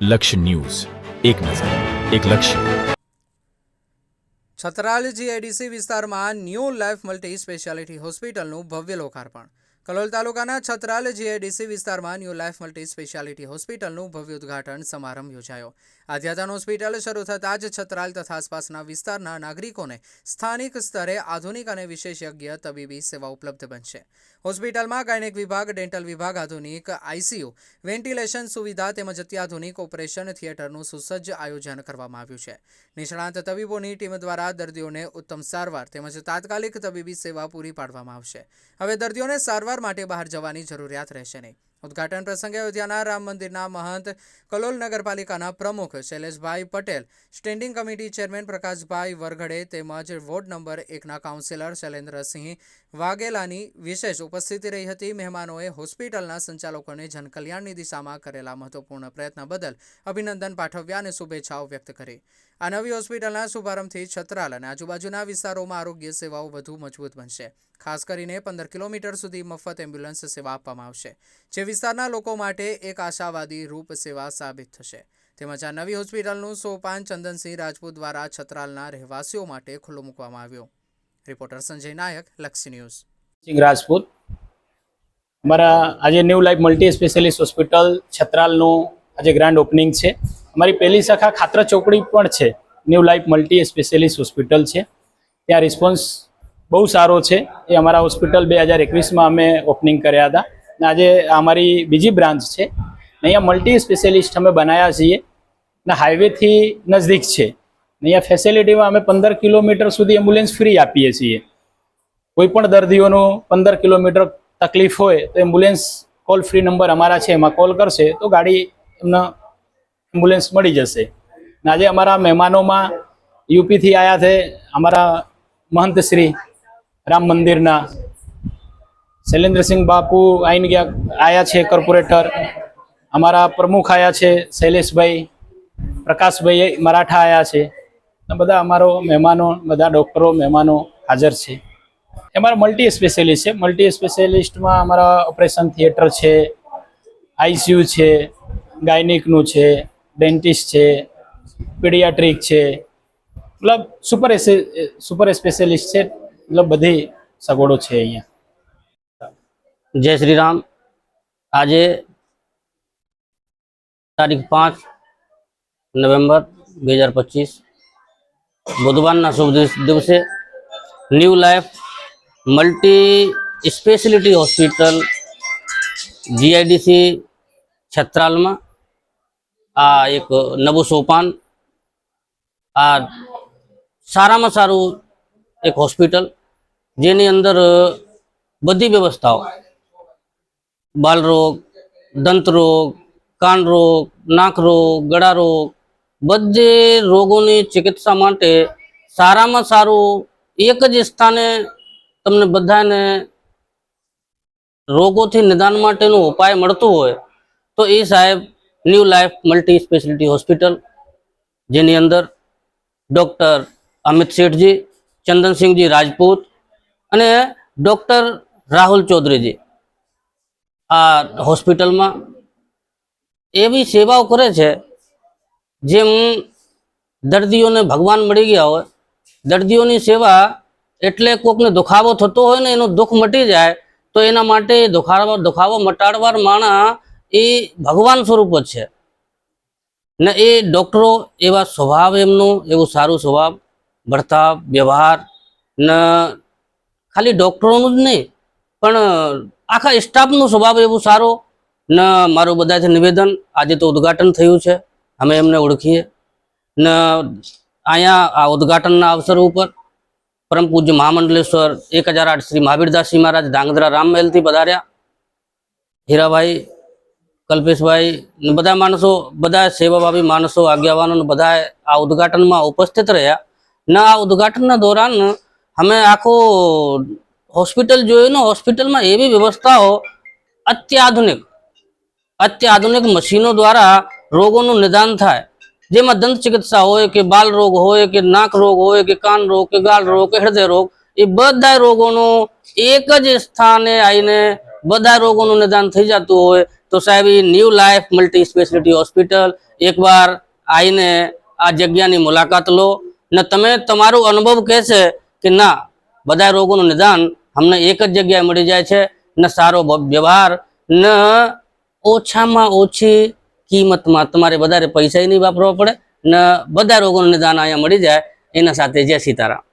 લક્ષ્ય ન્યૂઝ, એક નજર, એક લક્ષ્ય. છતરાલ જીઆઈડીસી વિસ્તારમાં ન્યૂ લાઈફ મલ્ટી સ્પેશિયાલિટી હોસ્પિટલનું ભવ્ય લોકાર્પણ. કલોલ તાલુકાના છતરાલ જીઆઈડીસી વિસ્તારમાં ન્યૂ લાઈફ મલ્ટી સ્પેશિયાલિટી હોસ્પિટલનું ભવ્ય ઉદ્ઘાટન સમારંભ યોજાયો. અદ્યતન હોસ્પિટલ શરૂ થતાં જ છતરાલ તથા આસપાસના વિસ્તારના નાગરિકોને સ્થાનિક સ્તરે આધુનિક અને વિશેષજ્ઞ તબીબી સેવા ઉપલબ્ધ બનશે. હોસ્પિટલમાં ગાયનેક વિભાગ, ડેન્ટલ વિભાગ, આધુનિક આઈસીયુ, વેન્ટિલેશન સુવિધા તેમજ અત્યાધુનિક ઓપરેશન થિયેટરનું સુસજ્જ આયોજન કરવામાં આવ્યું છે. નિષ્ણાંત તબીબોની ટીમ દ્વારા દર્દીઓને ઉત્તમ સારવાર તેમજ તાત્કાલિક તબીબી સેવા પૂરી પાડવામાં આવશે. હવે દર્દીઓને સારવાર માટે બહાર જવાની જરૂરિયાત રહેશે નહીં. ઉદ્ઘાટન પ્રસંગે અયોધ્યાના રામ મંદિરના મહંત, કલોલ નગરપાલિકાના પ્રમુખ Shaileshbhai Patel, standing committee chairman Prakashbhai Varghade તેમજ વોર્ડ નંબર 1ના કાઉન્સિલર શૈલેન્દ્રસિંહ વાઘેલાની વિશેષ ઉપસ્થિતિ રહી હતી. મહેમાનોએ હોસ્પિટલના સંચાલકોને જનકલ્યાણની દિશામાં કરેલા મહત્વપૂર્ણ પ્રયત્ન બદલ અભિનંદન પાઠવ્યા અને શુભેચ્છાઓ વ્યક્ત કરી. આ નવી હોસ્પિટલના શુભારંભથી છતરાલ અને આજુબાજુના વિસ્તારોમાં આરોગ્ય સેવાઓ વધુ મજબૂત બનશે. ખાસ કરીને 15 કિલોમીટર સુધી મફત એમ્બ્યુલન્સ સેવા આપવામાં આવશે, જે વિસ્તારના લોકો માટે એક આશાવાદી રૂપ સેવા સાબિત થશે. તેમજ આ નવી હોસ્પિટલનું સોપાન ચંદનસિંહ રાજપૂત દ્વારા છતરાલના રહેવાસીઓ માટે ખુલ્લું મૂકવામાં આવ્યું. રિપોર્ટર સંજય નાયક, લક્ષ્ય ન્યૂઝ. સિંહ રાજપૂત. અમારા આજે new life multi specialist hospital છતરાલનું આજે ગ્રાન્ડ ઓપનિંગ છે. અમારી પહેલી શાખા ખાતરા ચોકડી પણ છે. New life multi specialist hospital છે. ત્યાં રિસ્પોન્સ બહુ સારો છે. એ અમારા હોસ્પિટલ 2021માં અમે ઓપનિંગ કર્યા હતા અને આજે અમારી બીજી બ્રાન્ચ છે. અહીંયા મલ્ટી સ્પેશિયાલિસ્ટ અમે બનાવ્યા છીએ ને હાઈવેથી નજદીક છે. અહીંયા ફેસિલિટીમાં અમે 15 કિલોમીટર સુધી એમ્બ્યુલન્સ ફ્રી આપીએ છીએ. કોઈ પણ દર્દીઓનો 15 કિલોમીટર તકલીફ હોય તો એમ્બ્યુલન્સ કોલ ફ્રી નંબર અમારા છે, એમાં કોલ કરશે તો ગાડી એમને એમ્બ્યુલન્સ મળી જશે. અને આજે અમારા મહેમાનોમાં યુપીથી આવ્યા છે અમારા મહંત શ્રી રામ મંદિરના શૈલેન્દ્રસિંહ બાપુ આવ્યા છે, કોર્પોરેટર અમારા પ્રમુખ આવ્યા છે, શૈલેષભાઈ, પ્રકાશભાઈ મરાઠા આવ્યા છે. બધા અમારો મહેમાનો, બધા ડૉક્ટરો મહેમાનો હાજર છે. અમારા મલ્ટી સ્પેશિયાલિસ્ટ છે. મલ્ટી સ્પેશિયાલિસ્ટમાં અમારા ઓપરેશન થિયેટર છે, આઈસીયુ છે, ગાયનિકનું છે, ડેન્ટિસ્ટ છે, પીડિયાટ્રિક છે, મતલબ સુપર સ્પેશિયાલિસ્ટ છે. મતલબ બધી સગવડો છે અહીંયા. જય શ્રી રામ. આજે તારીખ 5 નવેમ્બર 2025 બુધવારના શુભ દિવસે new life multi speciality hospital GIDC છતરાલમાં આ એક નવું સોપાન, આ સારામાં સારું એક હોસ્પિટલ જેની અંદર બધી વ્યવસ્થાઓ, બાલરોગ, દંતરોગ, કાન રોગ, નાક રોગ, ગળા રોગ, બધે રોગોની ચિકિત્સા માટે સારામાં સારું એક જ સ્થાને તમને બધાને રોગોથી નિદાન માટેનો ઉપાય મળતો હોય તો એ સાહેબ new life multi speciality hospital, જેની અંદર ડૉક્ટર અમિત શેઠજી, ચંદનસિંહજી રાજપૂત અને ડૉક્ટર રાહુલ ચૌધરીજી આ હોસ્પિટલમાં એવી સેવાઓ કરે છે જેમ દર્દીઓને ભગવાન મળી ગયા હોય. દર્દીઓની સેવા એટલે કોકને દુખાવો થતો હોય ને એનું દુઃખ મટી જાય તો એના માટે દુખાવો મટાડવાર માણસ એ ભગવાન સ્વરૂપ જ છે ને. એ ડૉક્ટરો એવા સ્વભાવ, એમનું એવું સારું સ્વભાવ, વર્તાવ, વ્યવહાર ને ખાલી ડૉક્ટરોનું જ નહીં પણ આખા સ્ટાફનો સ્વભાવ એવું સારો ને. મારું બધાથી નિવેદન, આજે તો ઉદ્ઘાટન થયું છે, અમે એમને ઓળખીએ ને. અહીંયા આ ઉદ્ઘાટનના અવસર ઉપર પરમ પૂજ્ય મહામંડલેશ્વર 1008 શ્રી મહાવીરદાસજી મહારાજ ધાંગધ્રા રામમહેલથી પધાર્યા. હીરાભાઈ, કલ્પેશભાઈ ને બધા માણસો, બધા સેવાભાવી માણસો, આગેવાનો બધા આ ઉદ્ઘાટનમાં ઉપસ્થિત રહ્યા ને. આ ઉદ્ઘાટનના દોરાન અમે આખો હોસ્પિટલ જોયું ને. હોસ્પિટલમાં એવી વ્યવસ્થાઓ અત્યાધુનિક મશીનો દ્વારા રોગોનું નિદાન થાય, જેમાં દંત ચિકિત્સા હોય કે બાલ રોગ હોય કે નાક રોગ હોય કે કાન રોગ કે ગાળ રોગ કે હૃદય રોગ, એ બધા રોગોનું એક જ સ્થાને આવીને બધા રોગોનું નિદાન થઈ જતું હોય તો તો સાહેબ એ new life multi speciality hospital એકવાર આવીને આ જગ્યાની મુલાકાત લો ને તમે તમારો અનુભવ કહેશે કે ના બધા રોગોનું નિદાન અમને એક જ જગ્યાએ મળી જાય છે ને સારો વ્યવહાર ને ઓછામાં ઓછી કિંમતમાં તમારે વધારે પૈસા નહીં વાપરવા પડે ને બધા રોગોનું નિદાન અહીંયા મળી જાય. એના સાથે જય સીતારામ.